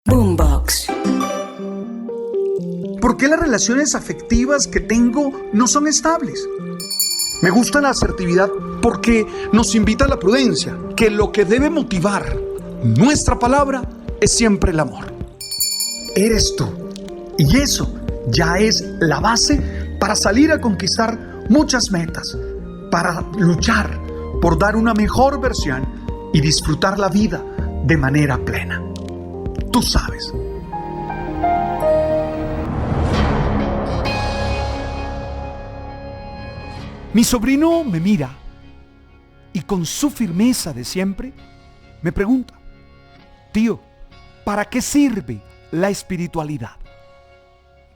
Boombox. ¿Por qué las relaciones afectivas que tengo no son estables? Me gusta la asertividad porque nos invita a la prudencia, que lo que debe motivar nuestra palabra es siempre el amor. Eres tú, y eso ya es la base para salir a conquistar muchas metas, para luchar por dar una mejor versión y disfrutar la vida de manera plena. Tú sabes. Mi sobrino me mira y con su firmeza de siempre me pregunta: tío, ¿para qué sirve la espiritualidad?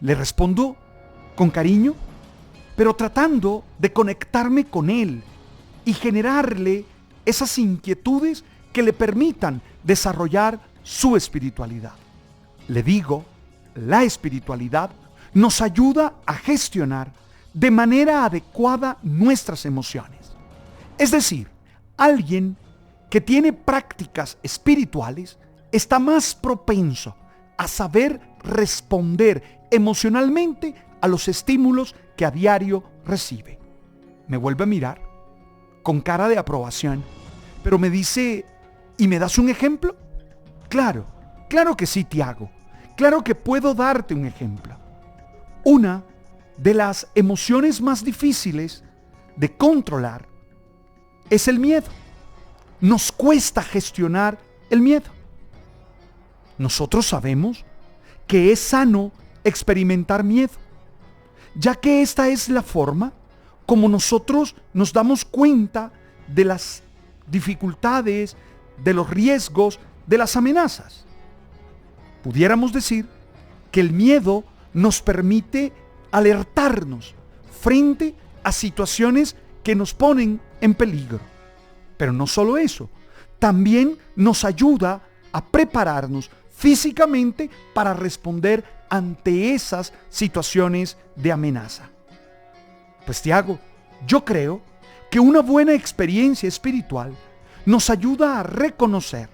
Le respondo con cariño, pero tratando de conectarme con él y generarle esas inquietudes que le permitan desarrollar su espiritualidad. Le digo, la espiritualidad nos ayuda a gestionar de manera adecuada nuestras emociones. Es decir, alguien que tiene prácticas espirituales está más propenso a saber responder emocionalmente a los estímulos que a diario recibe. Me vuelve a mirar con cara de aprobación, pero me dice: ¿y me das un ejemplo? Claro que sí, Tiago. Claro que puedo darte un ejemplo. Una de las emociones más difíciles de controlar es el miedo. Nos cuesta gestionar el miedo. Nosotros sabemos que es sano experimentar miedo, ya que esta es la forma como nosotros nos damos cuenta de las dificultades, de los riesgos, de las amenazas. Pudiéramos decir que el miedo nos permite alertarnos frente a situaciones que nos ponen en peligro. Pero no solo eso, también nos ayuda a prepararnos físicamente para responder ante esas situaciones de amenaza. Pues Tiago, yo creo que una buena experiencia espiritual nos ayuda a reconocer,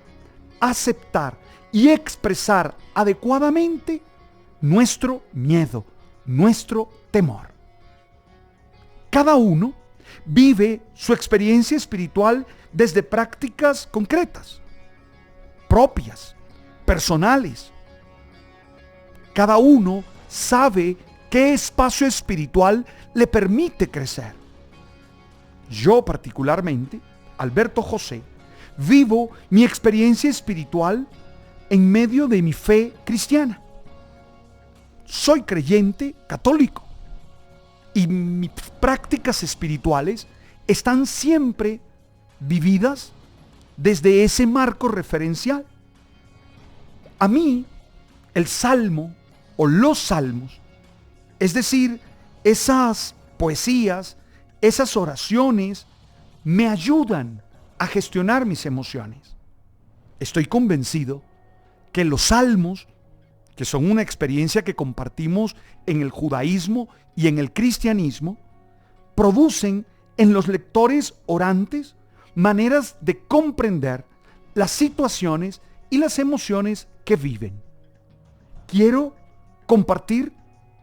aceptar y expresar adecuadamente nuestro miedo, nuestro temor. Cada uno vive su experiencia espiritual desde prácticas concretas, propias, personales. Cada uno sabe qué espacio espiritual le permite crecer. Yo particularmente, Alberto José, vivo mi experiencia espiritual en medio de mi fe cristiana. Soy creyente católico y mis prácticas espirituales están siempre vividas desde ese marco referencial. A mí, el salmo o los salmos, es decir, esas poesías, esas oraciones, me ayudan a gestionar mis emociones. Estoy convencido que los salmos, que son una experiencia que compartimos en el judaísmo y en el cristianismo, producen en los lectores orantes maneras de comprender las situaciones y las emociones que viven. Quiero compartir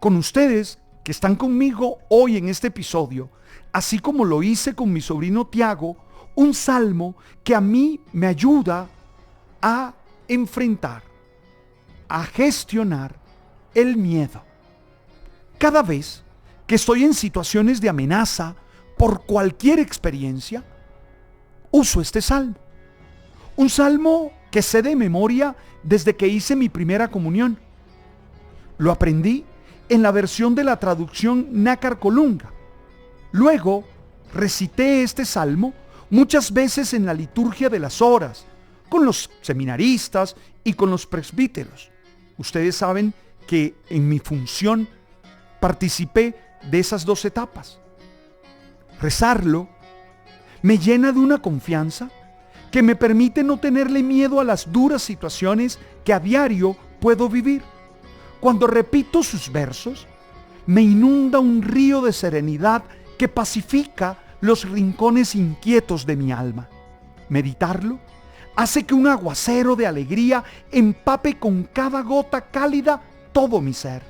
con ustedes que están conmigo hoy en este episodio, así como lo hice con mi sobrino Tiago, un salmo que a mí me ayuda a enfrentar, a gestionar el miedo. Cada vez que estoy en situaciones de amenaza por cualquier experiencia, uso este salmo. Un salmo que sé de memoria desde que hice mi primera comunión. Lo aprendí en la versión de la traducción Nácar Colunga. Luego recité este salmo muchas veces en la liturgia de las horas, con los seminaristas y con los presbíteros. Ustedes saben que en mi función participé de esas dos etapas. Rezarlo me llena de una confianza que me permite no tenerle miedo a las duras situaciones que a diario puedo vivir. Cuando repito sus versos, me inunda un río de serenidad que pacifica los rincones inquietos de mi alma. Meditarlo hace que un aguacero de alegría empape con cada gota cálida todo mi ser.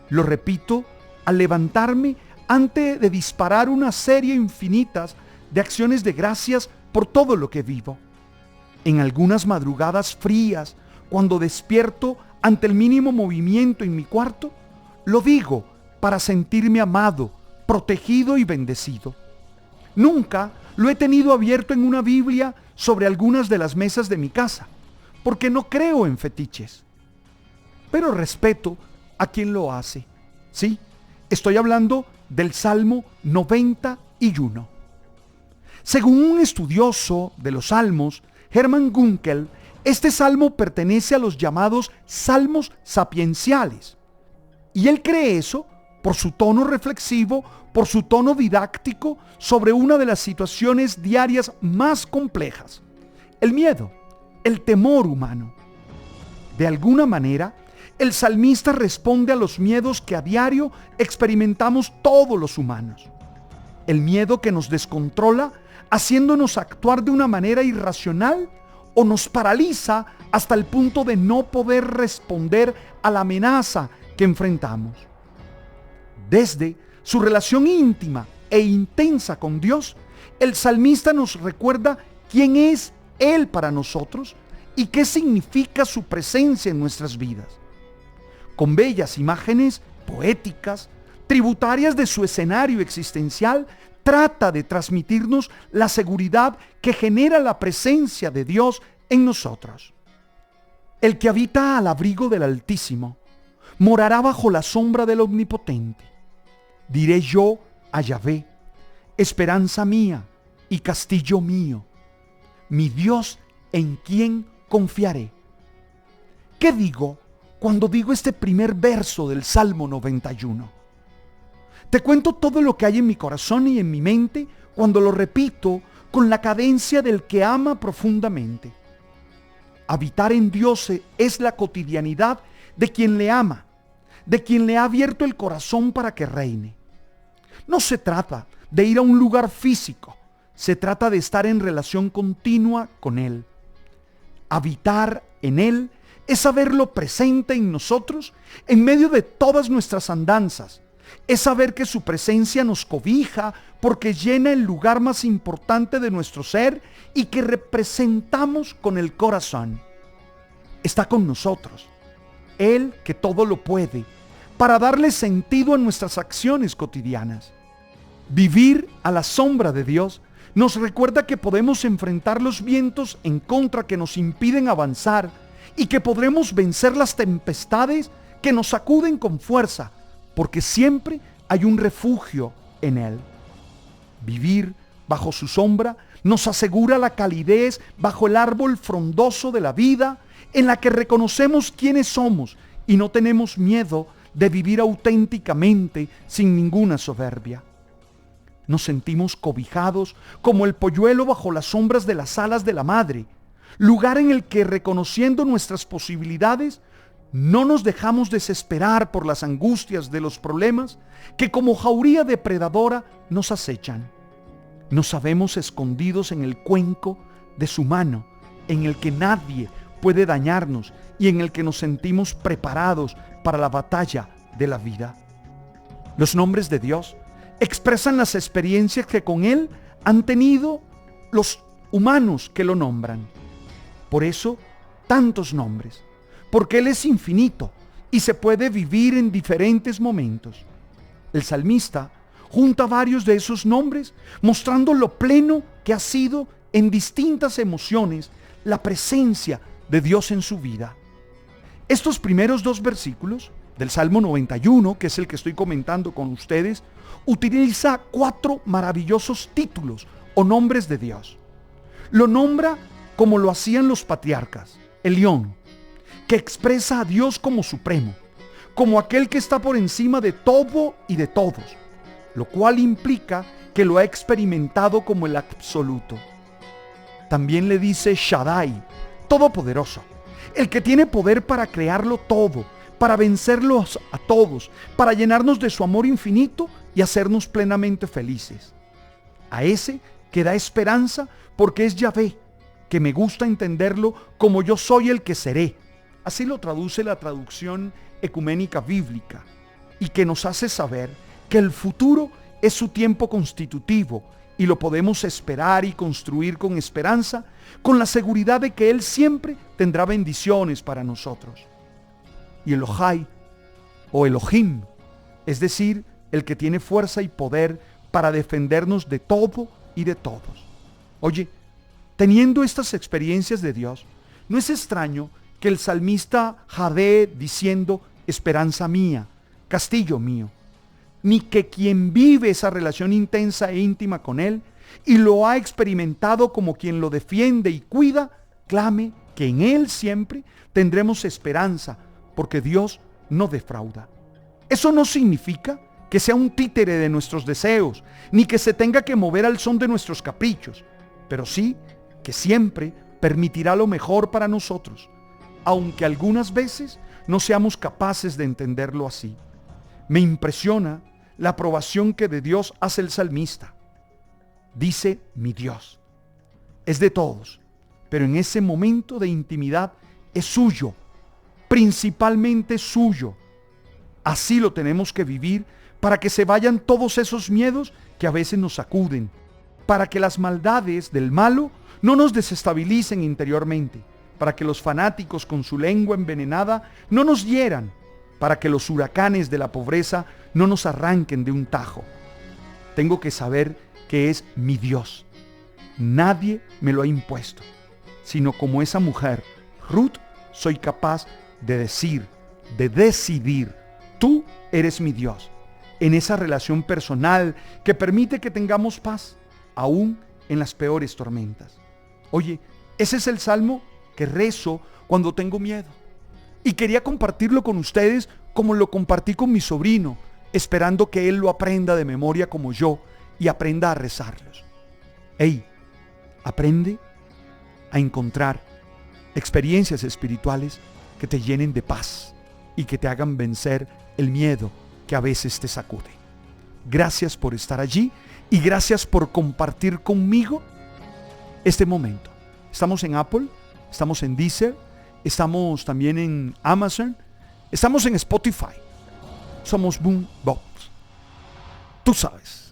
Lo repito al levantarme antes de disparar una serie infinitas de acciones de gracias por todo lo que vivo. En algunas madrugadas frías, cuando despierto ante el mínimo movimiento en mi cuarto, lo digo para sentirme amado, protegido y bendecido. Nunca lo he tenido abierto en una Biblia sobre algunas de las mesas de mi casa, porque no creo en fetiches. Pero respeto a quien lo hace. Sí, estoy hablando del Salmo 91. Según un estudioso de los Salmos, Hermann Gunkel, este salmo pertenece a los llamados salmos sapienciales. Y él cree eso por su tono reflexivo, por su tono didáctico sobre una de las situaciones diarias más complejas: el miedo, el temor humano. De alguna manera, el salmista responde a los miedos que a diario experimentamos todos los humanos. El miedo que nos descontrola, haciéndonos actuar de una manera irracional, o nos paraliza hasta el punto de no poder responder a la amenaza que enfrentamos. Desde su relación íntima e intensa con Dios, el salmista nos recuerda quién es Él para nosotros y qué significa su presencia en nuestras vidas. Con bellas imágenes poéticas, tributarias de su escenario existencial, trata de transmitirnos la seguridad que genera la presencia de Dios en nosotros. El que habita al abrigo del Altísimo morará bajo la sombra del Omnipotente. Diré yo a Yahvé, esperanza mía y castillo mío, mi Dios en quien confiaré. ¿Qué digo cuando digo este primer verso del Salmo 91? Te cuento todo lo que hay en mi corazón y en mi mente cuando lo repito con la cadencia del que ama profundamente. Habitar en Dios es la cotidianidad de quien le ama, de quien le ha abierto el corazón para que reine. No se trata de ir a un lugar físico, se trata de estar en relación continua con Él. Habitar en Él es saberlo presente en nosotros en medio de todas nuestras andanzas. Es saber que su presencia nos cobija porque llena el lugar más importante de nuestro ser y que representamos con el corazón. Está con nosotros, Él que todo lo puede, para darle sentido a nuestras acciones cotidianas. Vivir a la sombra de Dios nos recuerda que podemos enfrentar los vientos en contra que nos impiden avanzar y que podremos vencer las tempestades que nos sacuden con fuerza, porque siempre hay un refugio en Él. Vivir bajo su sombra nos asegura la calidez bajo el árbol frondoso de la vida, en la que reconocemos quiénes somos y no tenemos miedo de vivir auténticamente sin ninguna soberbia. Nos sentimos cobijados como el polluelo bajo las sombras de las alas de la madre, lugar en el que, reconociendo nuestras posibilidades, no nos dejamos desesperar por las angustias de los problemas que como jauría depredadora nos acechan. Nos sabemos escondidos en el cuenco de su mano, en el que nadie puede dañarnos y en el que nos sentimos preparados para la batalla de la vida. Los nombres de Dios expresan las experiencias que con Él han tenido los humanos que lo nombran. Por eso, tantos nombres, porque Él es infinito y se puede vivir en diferentes momentos. El salmista junta varios de esos nombres, mostrando lo pleno que ha sido en distintas emociones la presencia de Dios en su vida. Estos primeros dos versículos del Salmo 91, que es el que estoy comentando con ustedes, utiliza 4 maravillosos títulos o nombres de Dios. Lo nombra como lo hacían los patriarcas: Elión, que expresa a Dios como supremo, como aquel que está por encima de todo y de todos, lo cual implica que lo ha experimentado como el absoluto. También le dice Shaddai, todopoderoso, el que tiene poder para crearlo todo, para vencerlos a todos, para llenarnos de su amor infinito y hacernos plenamente felices. A ese que da esperanza porque es Yahvé, que me gusta entenderlo como yo soy el que seré. Así lo traduce la traducción ecuménica bíblica, y que nos hace saber que el futuro es su tiempo constitutivo y lo podemos esperar y construir con esperanza, con la seguridad de que Él siempre tendrá bendiciones para nosotros. Y Elohai o Elohim, es decir, el que tiene fuerza y poder para defendernos de todo y de todos. Oye, teniendo estas experiencias de Dios, no es extraño que el salmista jadee diciendo: esperanza mía, castillo mío, ni que quien vive esa relación intensa e íntima con Él y lo ha experimentado como quien lo defiende y cuida, clame que en Él siempre tendremos esperanza, porque Dios no defrauda. Eso no significa que sea un títere de nuestros deseos, ni que se tenga que mover al son de nuestros caprichos, pero sí que siempre permitirá lo mejor para nosotros, aunque algunas veces no seamos capaces de entenderlo así. Me impresiona la aprobación que de Dios hace el salmista. Dice: mi Dios. Es de todos, pero en ese momento de intimidad es suyo, principalmente suyo. Así lo tenemos que vivir para que se vayan todos esos miedos que a veces nos sacuden, para que las maldades del malo no nos desestabilicen interiormente, para que los fanáticos con su lengua envenenada no nos hieran, para que los huracanes de la pobreza no nos arranquen de un tajo. Tengo que saber que es mi Dios. Nadie me lo ha impuesto, sino como esa mujer, Ruth, soy capaz de decir, de decidir: tú eres mi Dios, en esa relación personal que permite que tengamos paz, aún en las peores tormentas. Oye, ese es el salmo que rezo cuando tengo miedo. Y quería compartirlo con ustedes como lo compartí con mi sobrino, esperando que él lo aprenda de memoria como yo y aprenda a rezarlos. Hey, aprende a encontrar experiencias espirituales que te llenen de paz y que te hagan vencer el miedo que a veces te sacude. Gracias por estar allí y gracias por compartir conmigo este momento. Estamos en Apple, estamos en Deezer, estamos también en Amazon, estamos en Spotify. Somos Boombox. Tú sabes.